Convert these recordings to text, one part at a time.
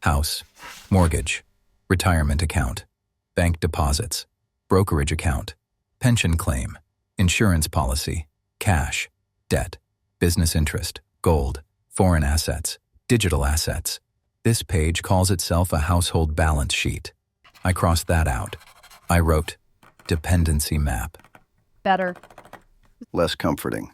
House, mortgage, retirement account, bank deposits, brokerage account, pension claim, insurance policy, cash, debt, business interest, gold, foreign assets, digital assets. This page calls itself a household balance sheet. I crossed that out. I wrote, dependency map. Better. Less comforting.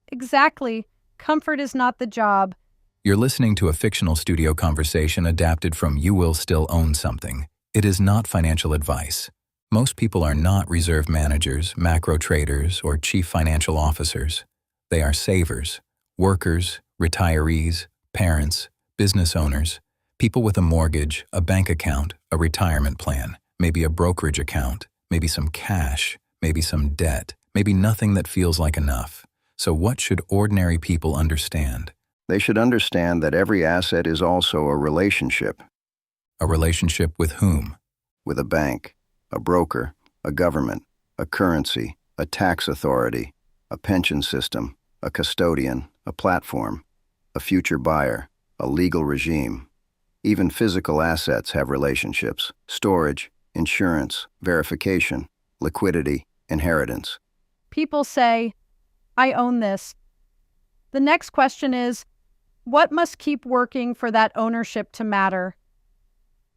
Exactly. Comfort is not the job. You're listening to a fictional studio conversation adapted from You Will Still Own Something. It is not financial advice. Most people are not reserve managers, macro traders, or chief financial officers. They are savers, workers, retirees, parents, business owners, people with a mortgage, a bank account, a retirement plan, maybe a brokerage account, maybe some cash, maybe some debt, maybe nothing that feels like enough. So what should ordinary people understand? They should understand that every asset is also a relationship. A relationship with whom? With a bank, a broker, a government, a currency, a tax authority, a pension system, a custodian, a platform, a future buyer, a legal regime. Even physical assets have relationships: storage, insurance, verification, liquidity, inheritance. People say, I own this. The next question is, what must keep working for that ownership to matter?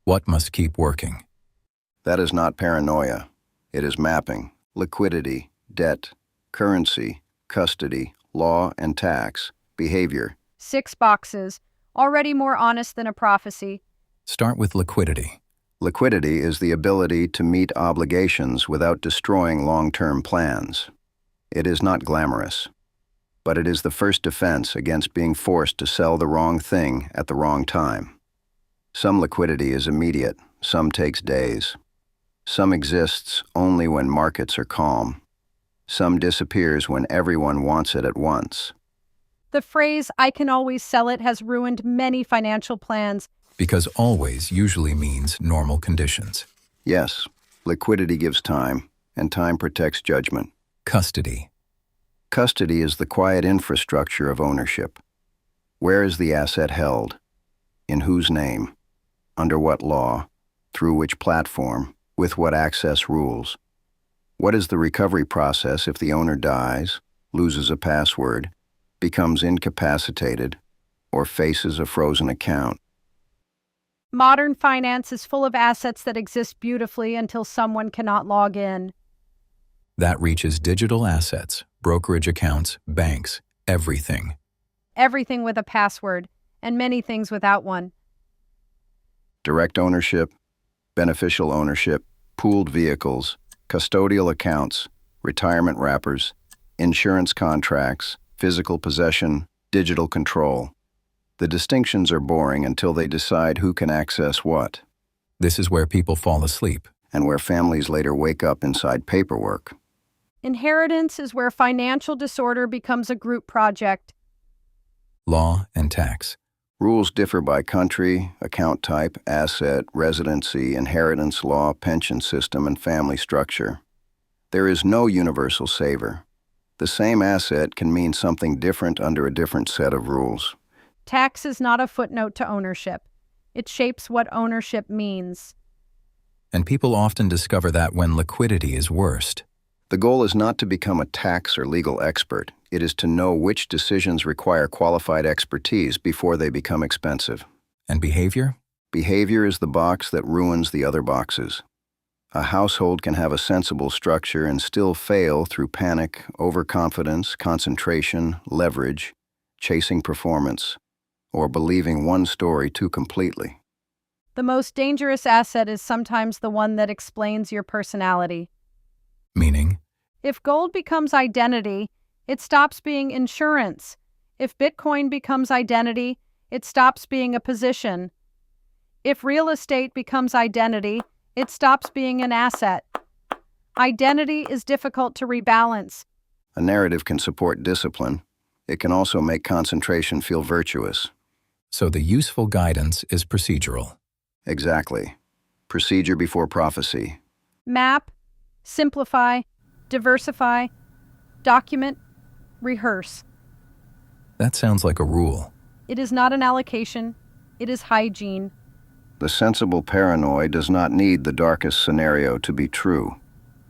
What must keep working? That is not paranoia. It is mapping, liquidity, debt, currency, custody, law and tax, behavior. 6 boxes, already more honest than a prophecy. Start with liquidity. Liquidity is the ability to meet obligations without destroying long-term plans. It is not glamorous, but it is the first defense against being forced to sell the wrong thing at the wrong time. Some liquidity is immediate, some takes days. Some exists only when markets are calm. Some disappears when everyone wants it at once. The phrase, I can always sell it, has ruined many financial plans. Because always usually means normal conditions. Yes, liquidity gives time, and time protects judgment. Custody. Custody is the quiet infrastructure of ownership. Where is the asset held? In whose name? Under what law? Through which platform? With what access rules? What is the recovery process if the owner dies, loses a password, becomes incapacitated, or faces a frozen account? Modern finance is full of assets that exist beautifully until someone cannot log in. That reaches digital assets, brokerage accounts, banks, everything. Everything with a password, and many things without one. Direct ownership, beneficial ownership, pooled vehicles, custodial accounts, retirement wrappers, insurance contracts, physical possession, digital control. The distinctions are boring until they decide who can access what. This is where people fall asleep. And where families later wake up inside paperwork. Inheritance is where financial disorder becomes a group project. Law and tax. Rules differ by country, account type, asset, residency, inheritance law, pension system, and family structure. There is no universal saver. The same asset can mean something different under a different set of rules. Tax is not a footnote to ownership. It shapes what ownership means. And people often discover that when liquidity is worst. The goal is not to become a tax or legal expert. It is to know which decisions require qualified expertise before they become expensive. And behavior? Behavior is the box that ruins the other boxes. A household can have a sensible structure and still fail through panic, overconfidence, concentration, leverage, chasing performance, or believing one story too completely. The most dangerous asset is sometimes the one that explains your personality. Meaning? If gold becomes identity, it stops being insurance. If Bitcoin becomes identity, it stops being a position. If real estate becomes identity, it stops being an asset. Identity is difficult to rebalance. A narrative can support discipline. It can also make concentration feel virtuous. So the useful guidance is procedural. Exactly. Procedure before prophecy. Map, simplify, diversify, document, rehearse. That sounds like a rule. It is not an allocation. It is hygiene. The sensible paranoid does not need the darkest scenario to be true.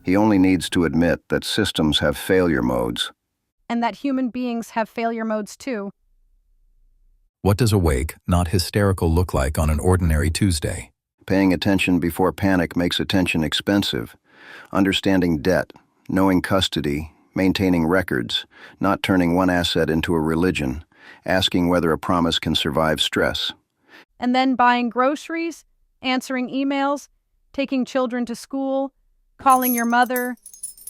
He only needs to admit that systems have failure modes. And that human beings have failure modes too. What does awake, not hysterical look like on an ordinary Tuesday? Paying attention before panic makes attention expensive. Understanding debt, knowing custody, maintaining records, not turning one asset into a religion, asking whether a promise can survive stress. And then buying groceries, answering emails, taking children to school, calling your mother,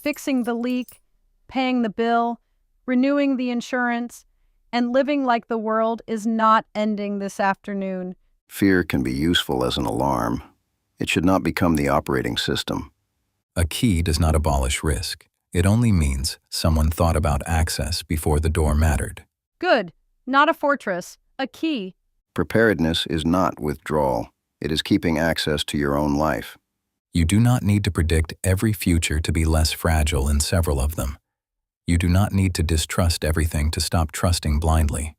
fixing the leak, paying the bill, renewing the insurance, and living like the world is not ending this afternoon. Fear can be useful as an alarm. It should not become the operating system. A key does not abolish risk. It only means someone thought about access before the door mattered. Good. Not a fortress. A key. Preparedness is not withdrawal. It is keeping access to your own life. You do not need to predict every future to be less fragile in several of them. You do not need to distrust everything to stop trusting blindly.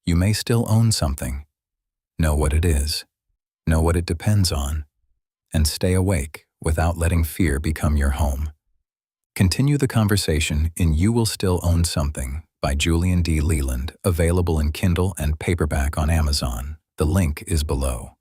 You may still own something. Know what it is. Know what it depends on. And stay awake without letting fear become your home. Continue the conversation in You Will Still Own Something by Julian D. Leland, available in Kindle and paperback on Amazon. The link is below.